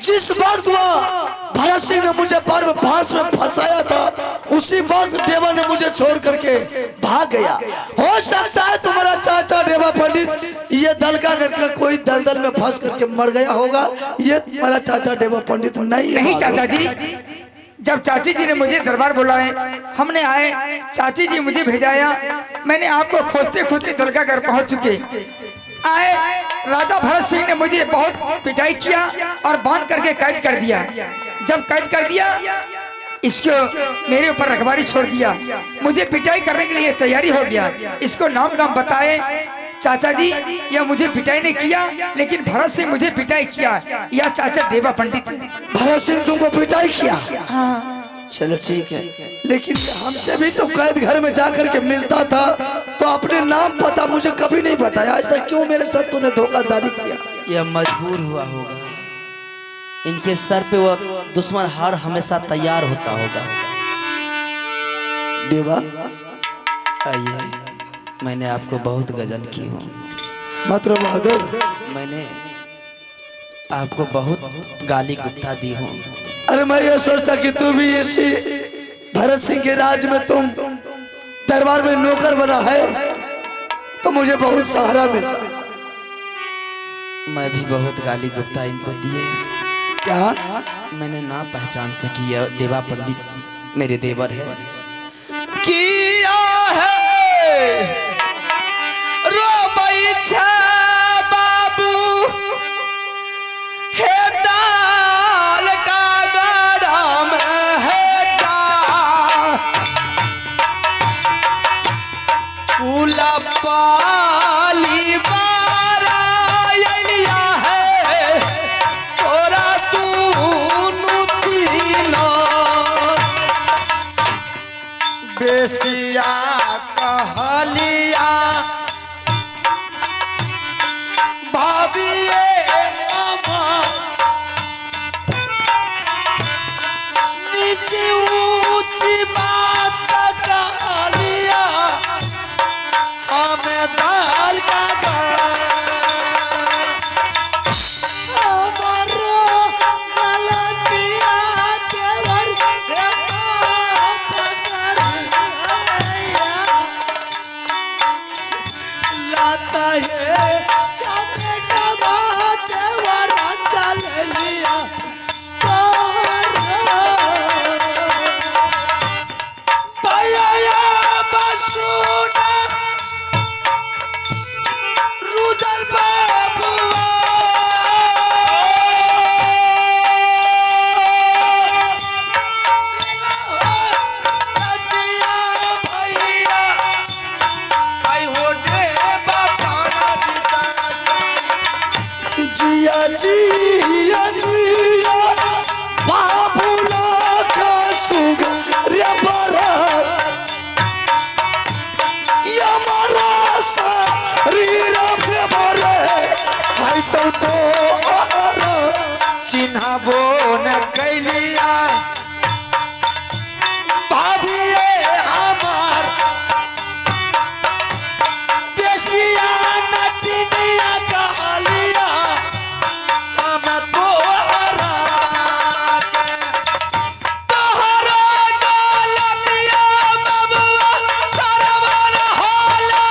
जिस वक्त वह भरत सिंह ने मुझे पैर में फांस में फंसाया था उसी वक्त देवा ने मुझे छोड़ करके भाग गया। हो सकता है तुम्हारा चाचा देवा पंडित ये दलका करके कोई दलदल में फंस करके मर गया होगा। ये तुम्हारा चाचा देवा पंडित नहीं चाचा जी। जब चाची जी ने मुझे दरबार बुलाए, हमने आए, चाची जी मुझे भेजाया, मैंने आपको खोजते खोजते दलका घर पहुंच चुके आए। राजा भरत सिंह ने मुझे बहुत पिटाई किया और बांध करके कैद कर दिया। जब कैद कर दिया इसको मेरे ऊपर रखवारी छोड़ दिया। मुझे पिटाई करने के लिए तैयारी हो गया। इसको नाम गाम बताए चाचा जी, यह मुझे पिटाई नहीं किया लेकिन भरत सिंह मुझे पिटाई किया। यह चाचा देवा पंडित है। भरत सिंह तुमको पिटाई किया? हाँ चलो ठीक है, लेकिन हमसे भी तो कैद घर में जाकर के मिलता था तो अपने नाम पता मुझे कभी नहीं बताया। आज तक क्यों मेरे साथ तूने धोखाधड़ी किया? यह मजबूर हुआ होगा। इनके सर पे वो दुश्मन हार हमेशा तैयार होता होगा। देवा आइए, मैंने आपको बहुत गजन की हूँ। मतलब बहादुर, मैंने आपको बहुत गाली गुप्ता दी हूँ। अरे मैं ये सोचता कि तू भी इसी भरत सिंह के राज में तुम दरबार में नौकर बना है तो मुझे बहुत सहारा मिलता। मैं भी बहुत गाली गुप्ता इनको दिए। क्या? मैंने ना पहचान सकी है देवा पंडित मेरे देवर है। किया है रोबई छा बाबू है दाल का गरम है जा कुला पाली बारा यलिया है तोरा तू तीना बेसिया कहलिया भाभिए नीची ऊंची बात कहलिया हमें दाल का चिन्हबो न कैलिया भाभिए हमार देसिया नटिनिया कहलिया हम तोहरा गलतिया बबुआ सरवन होला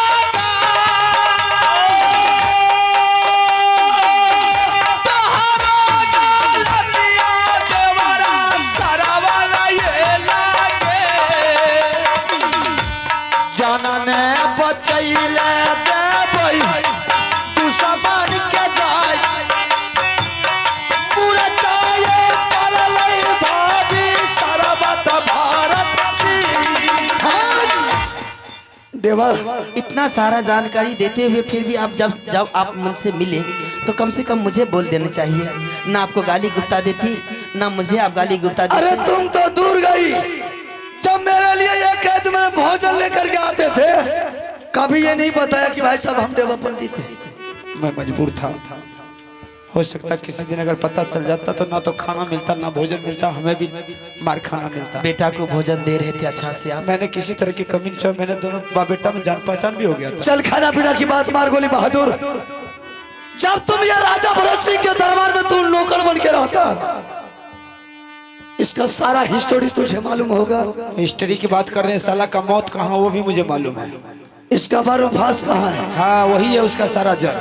जानने बचैले देबै दुश्मन के जाय पूरा चाये करलै भाभी सरबत भारत सिंह। देवा इतना सारा जानकारी देते हुए फिर भी आप जब आप मुझसे मिले तो कम से कम मुझे बोल देना चाहिए। ना आपको गाली गुप्ता देती ना मुझे आप गाली गुप्ता देती। अरे तुम तो दूर गई, जब मेरे लिए ये कैद में भोजन लेकर के आते थे कभी ये नहीं बताया कि भाई साहब हम देवा पंडित थे। मैं मजबूर था। हो सकता किसी दिन अगर पता चल जाता तो ना तो खाना मिलता ना भोजन मिलता, हमें भी मार खाना मिलता। बेटा को भोजन दे रहे थे अच्छा से आप। मैंने किसी तरह की कमी नहीं, मैंने दोनों बाप बेटा में जान पहचान भी हो गया था। चल खाना पीना की बात मार गोली बहादुर, जब तुम ये राजा भरत सिंह के दरबार में तू नौकर बन के रहता, इसका सारा हिस्टोरी तुझे मालूम होगा। हिस्ट्री की बात कर रहे हैं, साला का मौत कहाँ वो भी मुझे मालूम है। इसका बर्फास कहाँ है? हाँ वही है उसका सारा जड़।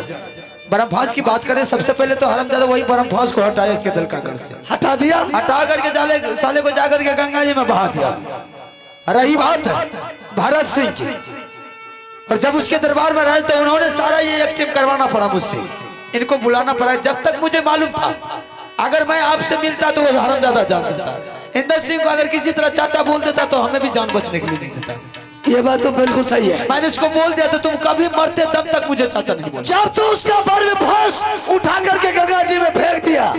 बर्फास की बात करें, सबसे पहले तो हरामजादा वही बर्फास को हटाया इसके दल का घर से, हटा दिया। हटा करके साले को जाकर के गंगा जी में बहा दिया। रही बात भरत सिंह की, और जब उसके दरबार में रहे तो उन्होंने सारा ये एक्टिव करवाना पड़ा मुझसे, इनको बुलाना पड़ा। जब तक मुझे मालूम था अगर मैं आपसे मिलता तो वो हरामजादा जानता था। इंदर सिंह को अगर किसी तरह चाचा बोल देता तो हमें भी जान बचने के लिए नहीं देता। ये बात तो बिल्कुल सही है। मैंने इसको बोल दिया तो तुम कभी मरते तब तक मुझे चाचा नहीं बोला। जब तो उसका बर्फास उठा करके गंगा जी में फेंक दिया,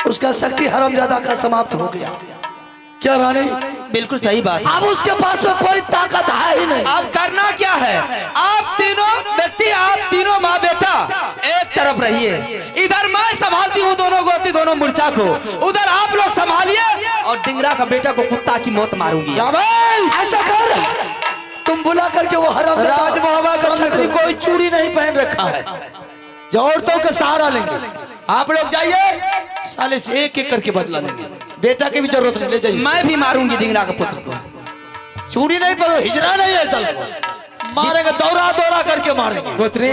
उसका शक्ति हरामजादा का समाप्त हो गया। क्या रानी? बिल्कुल सही बात। अब उसके पास में कोई ताकत है ही नहीं। अब करना क्या है? आप तीनों व्यक्ति, आप तीनों माँ बेटा एक तरफ रहिए, इधर मैं संभालती हूँ दोनों गोती दोनों मूर्छा को, उधर आप लोग संभालिए और डिंगरा का बेटा को कुत्ता की मौत मारूंगी। ऐसा कर, तुम बुला करके वो राज बाबा का छतरी कोई चूड़ी नहीं पहन रखा है जो औरतों का सहारा लेंगे। आप लोग जाइए, साले से एक एक करके बदला लेंगे। बेटा की भी जरूरत नहीं, ले जाइए। मैं भी मारूंगी डिंगरा का पुत्र को। चूड़ी नहीं पहनो, हिजरा नहीं है साले को। मारेंगे, दौरा दौरा करके मारेंगे। पुत्री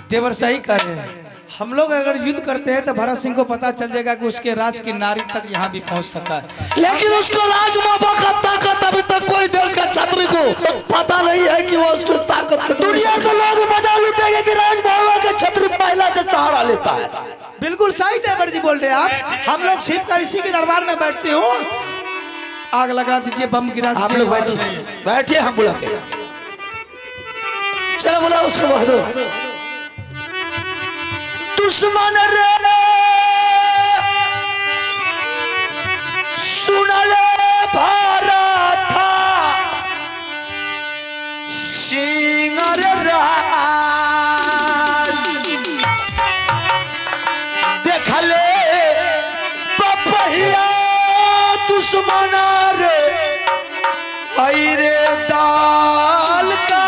देवर सही कह रहे हैं। हम लोग अगर युद्ध करते हैं तो भरत सिंह को पता चल जाएगा कि उसके राज की नारी तक यहाँ भी पहुँच सका है। लेकिन उसको राज बाबा का ताकत अभी तक कोई देश का छात्री को पता नहीं है कि वो उसकी ताकत। दुनिया के लोग मजा लुटेंगे कि राज बाबा के छतरी महिला से सहारा लेता है। बिल्कुल सही देवर जी बोल रहे हैं आप। हम लोग शिव का ऋषि के दरबार में बैठते हो, आग लगा दीजिए, बम गिरा आप दीजिए। लोग बैठिए, बैठिए, हम बुलाते हैं। चलो बुला उसको बहादुर। दुश्मन रे सुन ले भारत था सिंगर राज, देख ले पपहिया दुश्मन रे हई रे दाल का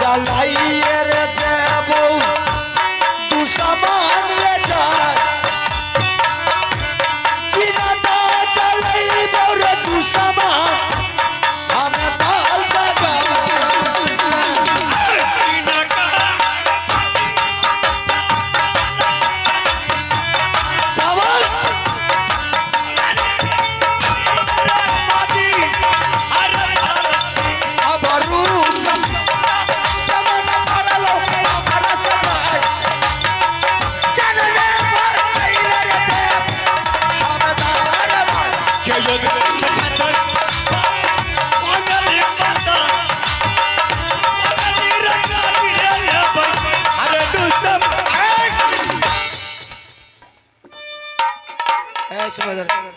जलाइए रे देवो तू समान ले जा, जिनदा जलाइबो रे तू समान हम दाल दगा।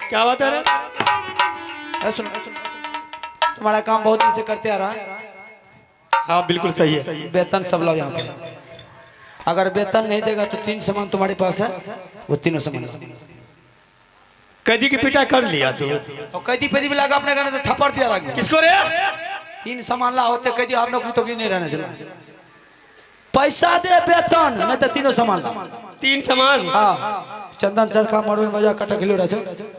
क्या बात है रे? सुनो, तुम्हारा काम बहुत दिन से करते आ रहा है। हाँ बिल्कुल सही है। वेतन सब लोग यहाँ पे, अगर वेतन नहीं देगा तो 3 सामान तुम्हारे पास है, वो तीनों सामान कैदी की पिटाई कर लिया तू। और कैदी पैदी भी लगा अपने गाने तो थप्पड़ दिया लगा। किसको रे? 3 सामान ला होते कैदी आप लोग तो भी नहीं रहने चला। पैसा दे वेतन नहीं तो तीनों सामान ला। 3 सामान? हाँ, चंदन चरखा मरुन मजा कटा किलो रचो।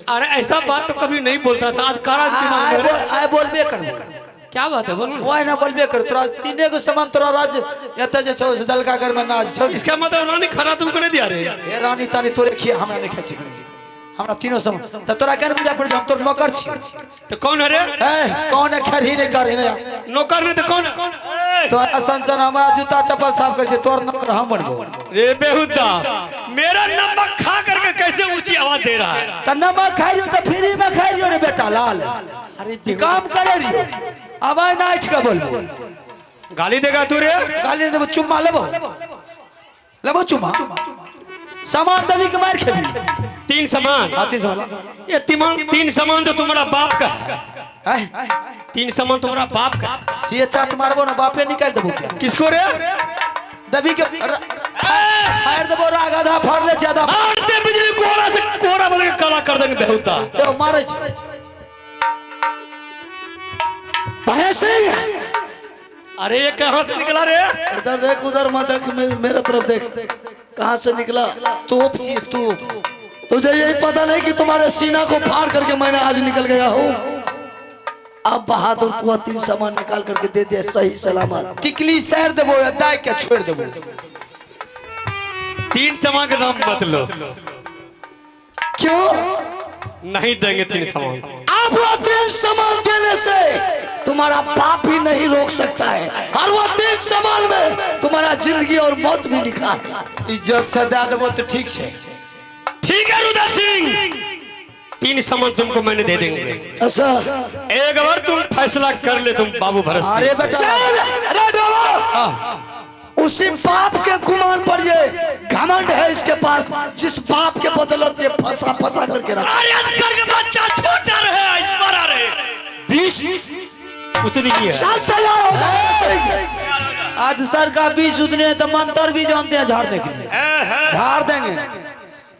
अरे ऐसा बात तो कभी नहीं बोलता था, आज कारा आए बोलबे कर। क्या बात है बोलो? वो ना बोलबे कर, तोरा तीने को सामान तोरा राज यत जे छो दल का घर में नाज छो। इसका मतलब रानी खाना तुमको नहीं दिया रे? ए रानी तानी तोरे खिया हमरा नहीं खाई छी, हमरा तीनों सामान त तोरा केन बुझा पड़, हम तोर नौकर छी। तो कौन है रे? ए कौन है? खरी नहीं कर ना नौकर नहीं तो कौन है? तो संसन हमारा जूता चप्पल साफ कर छे, तोर नौकर हम बनबो। रे बेहुदा, मेरा नमक खा करके कैसे ऊंची आवाज दे रहा है? त नमक खाई लियो त फ्री में खाई लियो रे बेटा लाल। अरे काम करे रियो, अब आय नाइट का बोलबो। गाली देगा तू रे? गाली देबो, चुम्मा लेबो, लेबो चुम्मा। सामान दबी के मार खेबी। 3 सामान। हाँ 3 सामान। ये 3 सामान तो तुम्हारा बाप का है। हैं? 3 सामान तुम्हारा बाप का है। सीए चाट मारबो ना बापे निकाल देबो क्या? किसको रे? दबी के फाड़ देबो राग आधा फाड़ ले ज्यादा मारते बिजली कोहरा से कोहरा बदल के काला कर देंगे बेहुदा। देखो मारे छे। भरत सिंह अरे ये कहाँ से निकला रे? इधर देख उधर मत देख मेरे तरफ देख कहाँ से निकला। तोप चाहिए तोप। तुझे यही पता नहीं कि तुम्हारे सीना को फाड़ करके मैंने आज निकल गया हूँ। अब बहादुर तू 3 सामान निकाल करके दे दे सही सलामत। टिकली सैर देबो या दाई के छोड़ देबो। 3 सामान का नाम मत लो। क्यों? नहीं देंगे 3 सामान। आप वो 3 सामान देने से तुम्हारा पाप ही नहीं रोक सकता है और वो 3 सामान में तुम्हारा जिंदगी और मौत भी लिखा है। इज्जत से दे देबो तो ठीक है। ठीक है रुद्र सिंह, 3 सामान तुमको मैंने दे देंगे। ऐसा एक बार तुम फैसला कर ले तुम बाबू भरत सिंह। अरे बेटा चल, अरे डोलो। उसी पाप के गुमान पर ये घमंड है इसके पास जिस पाप के बदौलत ये फंसा करके रखा। अरे अंदर के बच्चा छोटा रहे बड़ा रहे 20 उतनी ही है। चल तैयार हो जा। आज सर का 20 उतने तो मंत्र भी जानते हैं झाड़ने के लिए। झाड़ देंगे।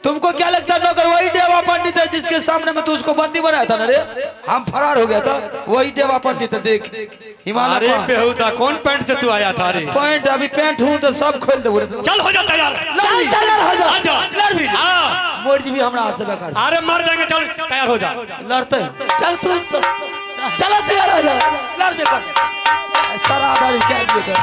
तुमको क्या लगता है नौकर वही देवा पंडित है जिसके सामने में तू उसको बंदी बनाया था ना रे? हम फरार हो गया था वही देवा पंडित है। देख हिमालय अरे बेहुदा कौन पैंट से तू आया था रे? पैंट अभी पैंट हूं तो सब खोल दे बोले। चल हो जा तैयार। चल तैयार हो जा। आ जा। लड़ भी हाँ। मोर्ज भी हमरा हाथ से बेकार। अरे मर जाएंगे चल तैयार हो जा। लड़ते चल तू चला तैयार हो जा। लड़ बेकार। सारा आधारी क्या दिए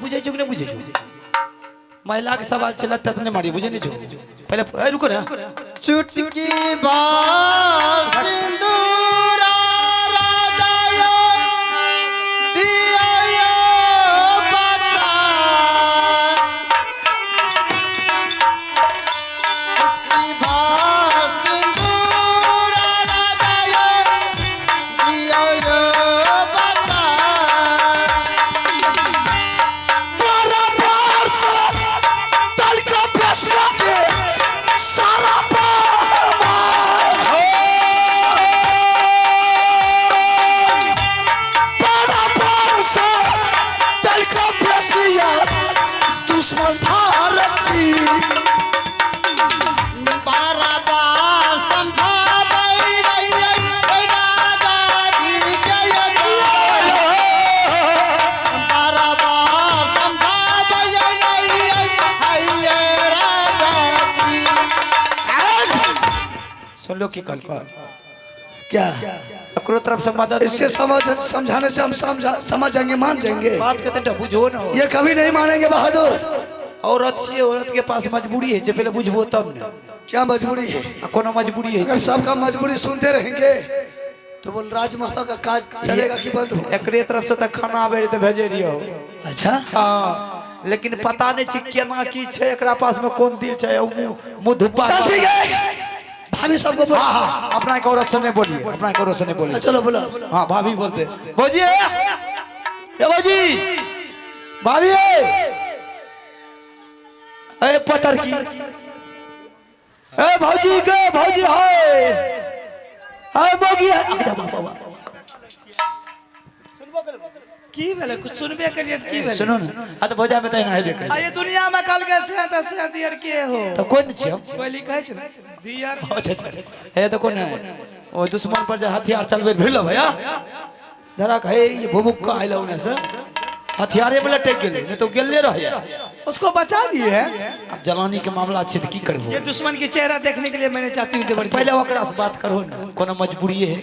बुझे छो नहीं बुझे महिला के सवाल चला ततने मारी बुझे नहीं छो पहले रुको ना। चुटकी बार सिंदूरा राजायो दिया बता। चुटकी बार सिंदूरा राजायो दिया बता। दुश्मन भारती बार बार समझाबई रही राजा जी के बार बार समझाबई रही राजा जी। सुन लो की कल पर क्या अकरो तरफ से मदद इसके समझाने से हम समझ जाएंगे मान जाएंगे। बात कहते हैं बुझो ना ये कभी नहीं मानेंगे बहादुर। औरत से औरत के पास मजबूरी है पहले बुझबो तब ना। क्या मजबूरी है? कोनो मजबूरी है अगर सबका मजबूरी सुनते रहेंगे तो बोल राजमहल का काज चलेगा कि बंद हो? एकरे तरफ से तक खाना आवे तो भेजे रहियो। अच्छा हाँ लेकिन पता नहीं छी केना की छे एकरा पास में कौन दिल छे मुंह धुपा। चल ठीक है भाभी सबको बोल। हाँ हाँ अपना एक औरत से नहीं बोलिए अपना एक औरत से नहीं बोलिए। चलो बोलो। हाँ भाभी बोलते भौजी ए भौजी भाभी ए पतर की ए भौजी के भौजी है ए बोगी है आ जा बाबा की भेले कुछ सुनबे करिए त की भेले? सुनो ना आ तो भौजा में तय ना है बेकर आ ये दुनिया में कल के से दियर के हो तो कौन छी हम कोई लिखै छ ना दियर। अच्छा अच्छा ए तो कौन है ओ दुश्मन पर जो हथियार चलबे भिड़ भैया धरा है ये भुबुक का आइला उन्हें से हथियारे में लटक गेले नहीं तो गेले रह जा। उसको बचा दिए है। अब जलानी के मामला अच्छे तो की करबो। ये दुश्मन की चेहरा देखने के लिए मैंने चाहती हूँ देवर जी। पहले ओकरा से बात करो ना कोनो मजबूरी है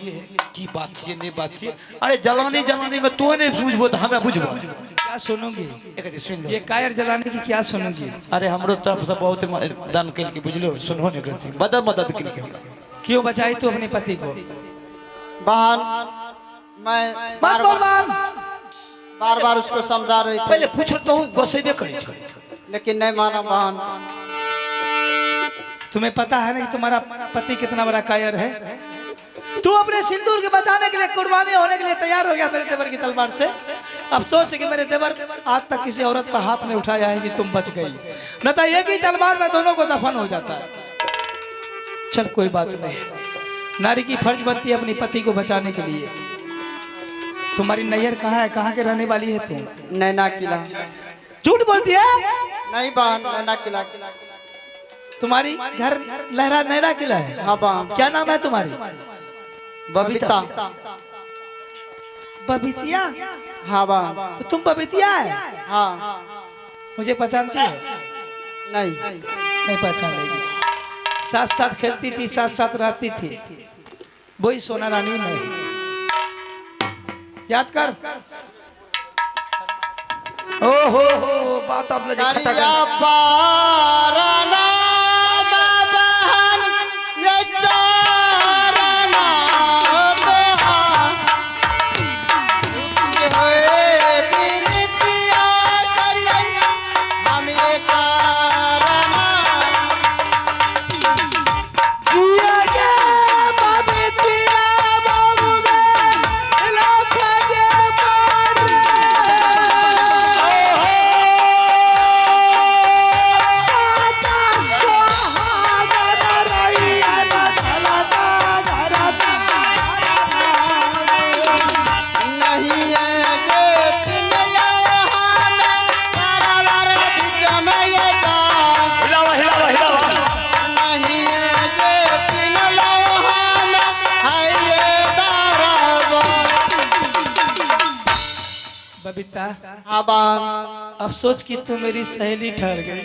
की बात छे नहीं बात छे। अरे जलानी में तू नहीं बुझबो तो हमें बुझबो। क्या सुनोगी? एक दिन सुन लो। ये कायर जलाने की क्या सुनोगी? अरे हमरो तरफ से बहुत दान कल के बुझलो सुनहो नहीं करती मदद कल के हमरा क्यों बचाई तू अपने पति को? बहन मैं मत बोल बहन। बार बार उसको समझा रही थी पहले पूछो तो गोसेबे करे छो लेकिन नहीं माना बहन। तुम्हें पता है ना कि तुम्हारा पति कितना बड़ा कायर है? तू अपने सिंदूर के बचाने के लिए कुर्बानी होने के लिए तैयार हो गया मेरे देवर की तलवार से। अब सोच कि मेरे देवर आज तक किसी औरत पर हाथ नहीं उठाया है कि तुम बच गई, न तो एक ही तलवार में दोनों को दफन हो जाता है। चल कोई बात नहीं, नारी की फर्ज बनती है अपनी पति को बचाने के लिए। तुम्हारी नैयर कहाँ है? कहाँ के रहने वाली है तुम? नैना किला। झूठ बोलती है। नहीं बहन नैना किला। तुम्हारी घर लहरा नैरा किला है? हाँ बहन। क्या नाम है तुम्हारी? बबीता। बबीतिया? हाँ बहन। तो तुम बबीतिया है? हाँ। मुझे पहचानती है? नहीं। नहीं पहचान लेगी। साथ साथ खेलती थी, साथ साथ रहती थी, वही सोना रानी मैं। याद कर। ओहो बात आप लजे खटा करिया कर पारना बहन ये चारना बहन दुखी होए बिनतिया करिया हम ये चारना। जिया गे बबीतिया बाबू गे लाख गे पारे साता सुहागन रहिया न झलका घरता। नहीं है गे पिन लौहान बराबर बीच में ये जान। हिलावा हिलावा हिलावा नहीं है गे पिन लौहान है ये बराबर। बबीता, हाँ बहन। अफसोस कि तू मेरी सहेली ठहर गई।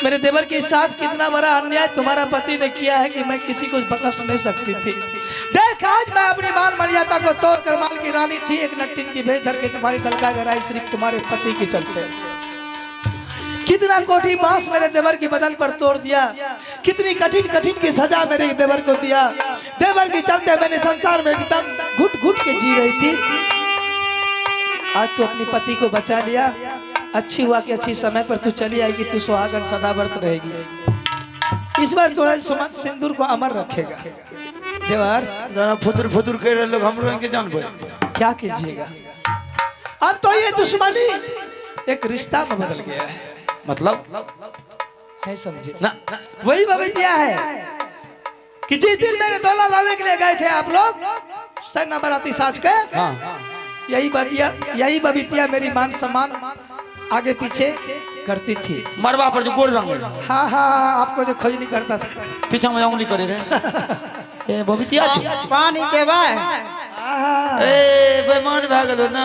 मेरे देवर के साथ कितना बड़ा अन्याय तुम्हारा पति ने किया है कि मैं किसी को बख्श नहीं सकती थी। देख आज मैं अपनी मान मर्यादा को तोड़कर माल की रानी थी, एक नट्टिन की भेज धर के तुम्हारी तलका गराई सिर्फ तुम्हारे पति के चलते। कितना कोठी बांस मेरे देवर की बदन पर तोड़ दिया, कितनी कठिन कठिन की सजा मेरे देवर को दिया। देवर के चलते मैंने संसार में एकदम घुट घुट के जी रही थी। आज तू अपनी पति को बचा लिया, अच्छी हुआ कि अच्छी समय पर तू चली आएगी, तू सुहागन सदा व्रत रहेगी। इस बार थोड़ा सुमन सिंदूर को अमर रखेगा। देवर जरा फुदुर फुदुर कर रहे लोग हमरो इनके जान भाई क्या कीजिएगा? अब तो ये दुश्मनी एक रिश्ता में बदल गया है। मतलब है समझे ना वही बबीतिया है कि जिस दिन मेरे दौला लाने के लिए गए थे आप लोग सन्ना बराती साज के, हाँ यही बबीतिया मेरी मान सम्मान आगे पीछे करती थी। मरवा पर जो गोड़ रंग में हाँ हाँ, आपको जो खोजनी करता था। पीछा में उंगली करे रे ए बबीतिया छी पानी देवा आहा, ए बेमान भ गेलो ना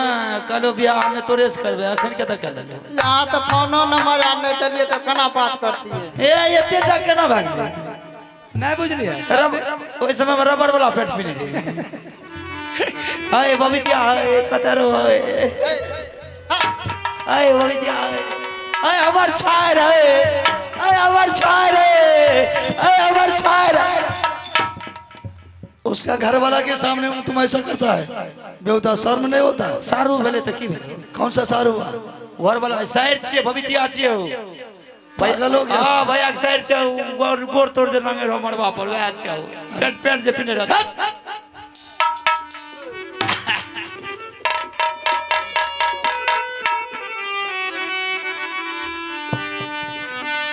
कलो बियाह में तोरे से करबे अखन के तक कर ले यहाँ तो फोनो नंबर याद नहीं चलिए तो कना बात करती है। ए एते टा केना भाग गए नहीं बुझलिए? रब ओइ समय में रबर वाला पेंट पहने रहे आए बबीतिया आए कतरो आए आए बबीतिया आए हमार छाय रहे आए हमार छाय रहे आए हमार छाय रहे। उसका घर वाला के सामने तुम ऐसा करता है? बेहुदा शर्म नहीं होता? सारू भेले त की भेले कौन सा सारू हुआ? घर वाला साइड छिए बबीतिया छिए हो पागल हो गया? हां भैया के साइड छिए गोर तोड़ दे रंगे हमर बाप पर वह छिए पेंट पेंट जे पिने रहत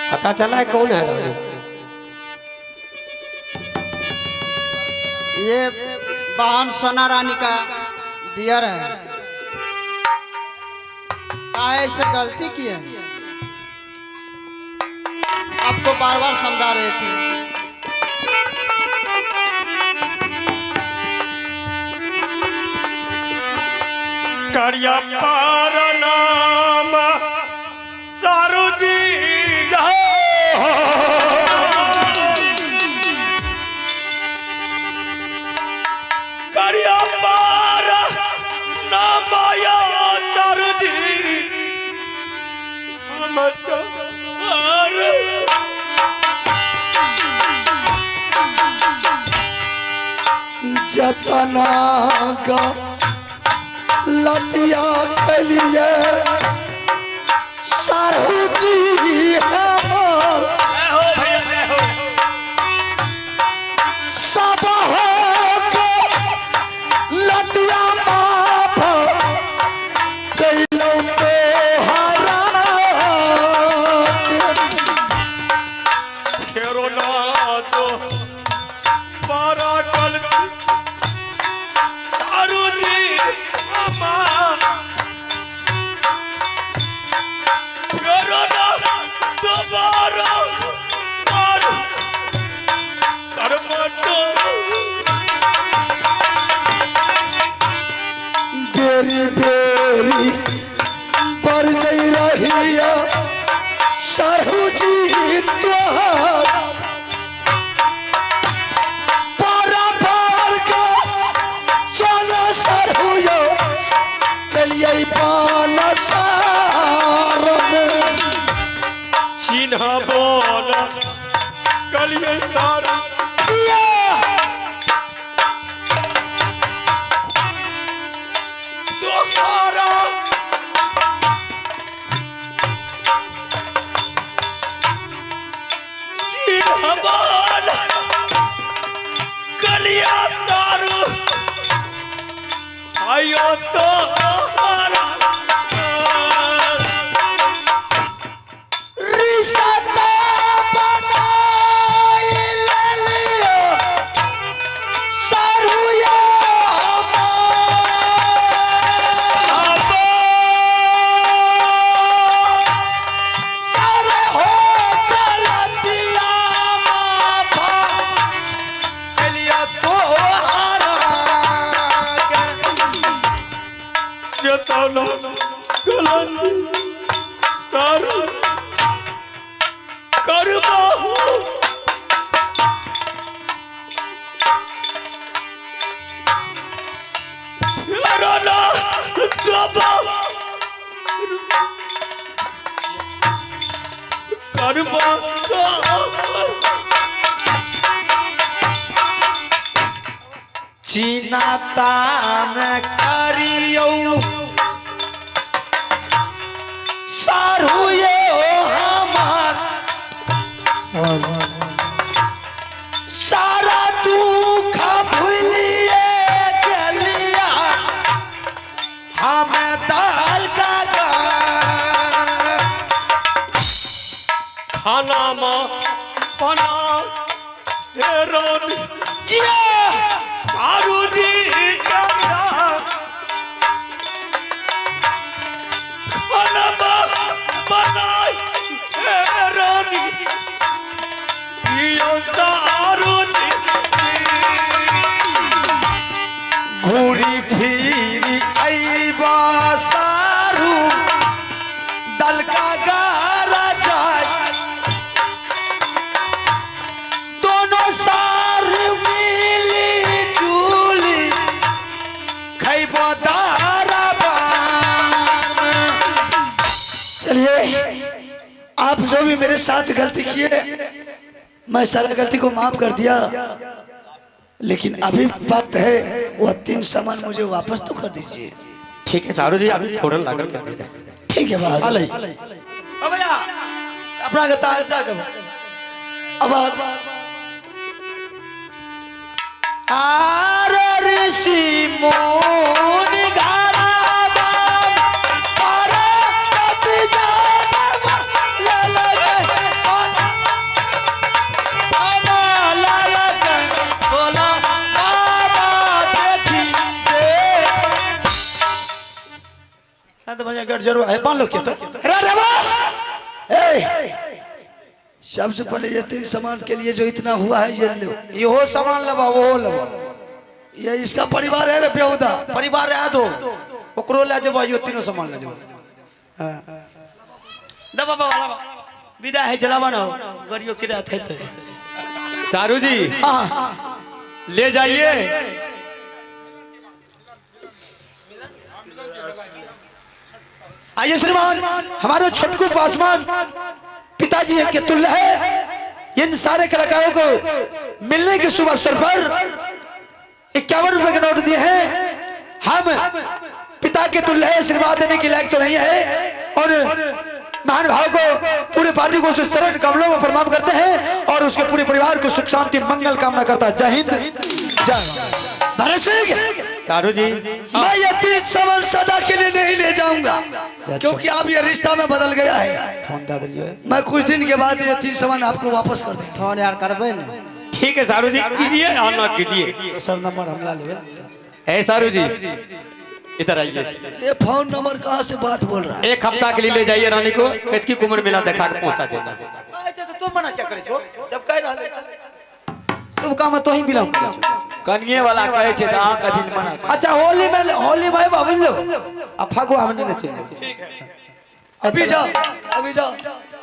पता चला है कौन है? ये बहन सोना रानी का दियर है। काहे से गलती की है? आपको बार बार समझा रहे थे। करिया पार नाम सारू जी करिया पार नाम आया मचा अरे जतना का लतिया कलिए सारू जी हमर हो भैया हो सब हो के लतिया माफ कैलो पे हरा फेरो ना तो पारा कल सारू जी अम्मा फेरो ना दोबारा सारू करमतो बेरी बेरी पर जई रहिया सारू जी तोहर पारा पार के चलो सारू यो कलिए पान सार में चिन्ह बोल कलिए सारू दोबारा चिन्ह बोल कलिया सारू आयो तो रिश्ता बनाई ले लियो सारू यो सारे हो गलतियां माफा कलिया तो जताना गलती सारू करबाहू फेरो ना दबा करबा चीना तान करियो सारू ये हमार सारा दुख भूलिए गलिया हमें दाल का खाना मा पना हेरो जिया सारू जी खाना मा पना हेरो पियो सारू जी घूरी फिरी आईबा सारू दल का गारा जाए दोनों सार मिली जुली खैबो दारा चलिए आप जो भी मेरे साथ गलती किए मैं सारा गलती को माफ कर दिया लेकिन अभी वक्त है वह 3 सामान मुझे वापस तो कर दीजिए। ठीक है सारू जी अभी फौरन लाकर के दे रहे हैं। ठीक है बात अले अब भैया अपना गता अब आर ऋषि मोन गारा अरे कति जानम ललगे ललगे बोला बाबा देखी दे तो भैया गट जरूर है बांध लो क्या तो सबसे पहले ये 3 सामान के लिए जो इतना हुआ है ये लो। इहो सामान लबा वो लबा ये इसका परिवार है रे बेहुदा परिवार है दो ओकरो ले जेबो यो तीनों सामान ले जेबो दबा बाबा लबा विदा है चलावा ना गरियो किरा थे सारू जी ले जाइए आइए श्रीमान, हमारे छोटकू पासवान पिताजी के तुल्य है। इन सारे कलाकारों को मिलने के शुभ अवसर पर 51 रुपए के नोट दिए हैं। हम पिता के तुल्य है, आशीर्वाद देने के लायक तो नहीं है। और महान भाव को पूरे पार्टी को उस चरण कमलों में प्रणाम करते हैं और उसके पूरे परिवार को सुख शांति मंगल कामना करता है। जय हिंद, जय भरत सिंह, सारू जी। मैं ये 3 समन सदा के लिए नहीं ले जाऊंगा, क्योंकि अब ये रिश्ता में बदल गया है। फोन दे दिलिए। मैं कुछ दिन के बाद ये 3 समन आपको वापस कर देंगे। फोन यार करबे न। ठीक है सारू जी, कीजिए और ना कीजिए। सर नंबर हमला लेवे। है सारू जी, इधर आइए। ये फोन नंबर कहाँ से बात बोल रहा है? 1 हफ्ता के लिए ले जाइए रानी को, कतकी कुमार मेला दिखा के पहुंचा देना। अच्छा तो तुम मना क्या करे छो? जब कह रहले तुम काम तो ही बिलोंग करे छो। कनिए वाला कहे छे त आ कथि मना कर। अच्छा होली भाई बाबू लो। अब फगुआ हमने न चले। ठीक है। अभी जाओ, अभी जाओ।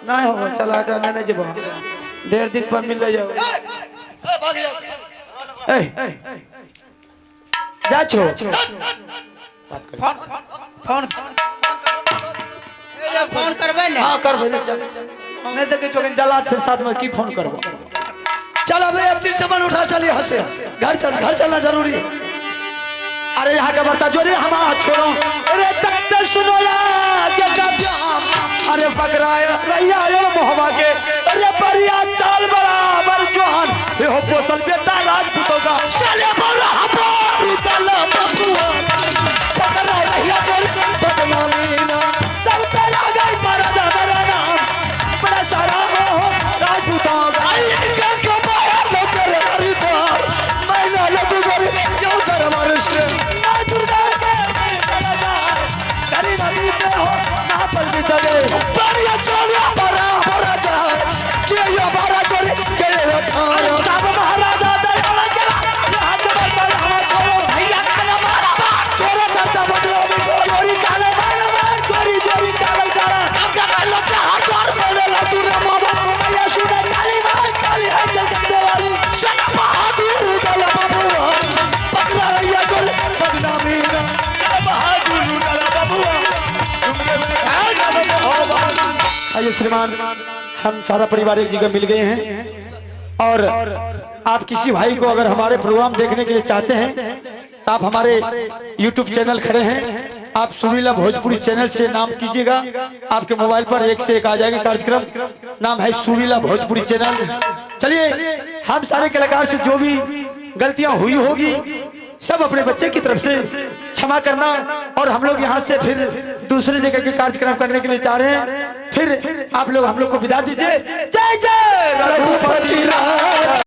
नहीं हो चला कर नहीं जेबो। 1.5 दिन पर मिल ले जाओ। भाग जाओ। ए जा छो। फोन फोन करबे न। हां कर भेज जा। नहीं देखे चोकन जला 6-7 में की फोन करबो। चल अबे 3 समन उठा, चल यहाँ से। घर चल, घर चलना जरूरी है। अरे यहाँ का बर्ता जो रे हमारा छोड़ो। अरे तक सुनो या के प्याम। अरे बकराया रैया यो मोहबा के। अरे बढ़िया चाल बराबर जोहान ये हो पोसल बेटा राजपूतों का। चले बोला हमार उतला बबुआ, पकड़ा रहिया बोल बदनामी ना। सब चला गई मरदा मेरा नाम। बड़ा सारा हो राजपूतों का। आई क्या कमाया लो तेरे हरिद्वार, मैं ना लटू गोरी क्यों दरबार से। ना दुर्गा के करी नदी पे हो ना पर बितले। बढ़िया चला बड़ा बड़ा जा के यो बड़ा चोरी के यो थारा। सब महाराजा दयाला के हाथ में चल हम छोड़ो। भैया काला मारा बात छोरे चर्चा बदलो में चोरी काले मारा बात चोरी चोरी कागल करा। आपका कालो का हाथ और बोले लटू रे मामा ये सुने काली मां काली है जगदम्बे वाली। चला बहादुर उतला बबुआ, पकड़ा रहिया बोल बदनामी ना। बहादुर उतला बबुआ। आइए श्रीमान, हम सारा परिवार एक जगह मिल गए हैं और आप किसी भाई को अगर हमारे प्रोग्राम देखने के लिए चाहते हैं तो आप हमारे YouTube चैनल खड़े हैं। आप सुरीला भोजपुरी चैनल से नाम कीजिएगा, आपके मोबाइल पर 1 से 1 आ जाएगा कार्यक्रम। नाम है सुरीला भोजपुरी चैनल। चलिए, हम सारे कलाकार से जो भी गलतियां हुई होगी सब अपने बच्चे की तरफ से क्षमा करना। और हम लोग यहाँ से फिर दूसरे जगह के कार्यक्रम करने के लिए जा रहे हैं। फिर आप लोग हम लोग को विदा दीजिए। जय जय रघुपति राय।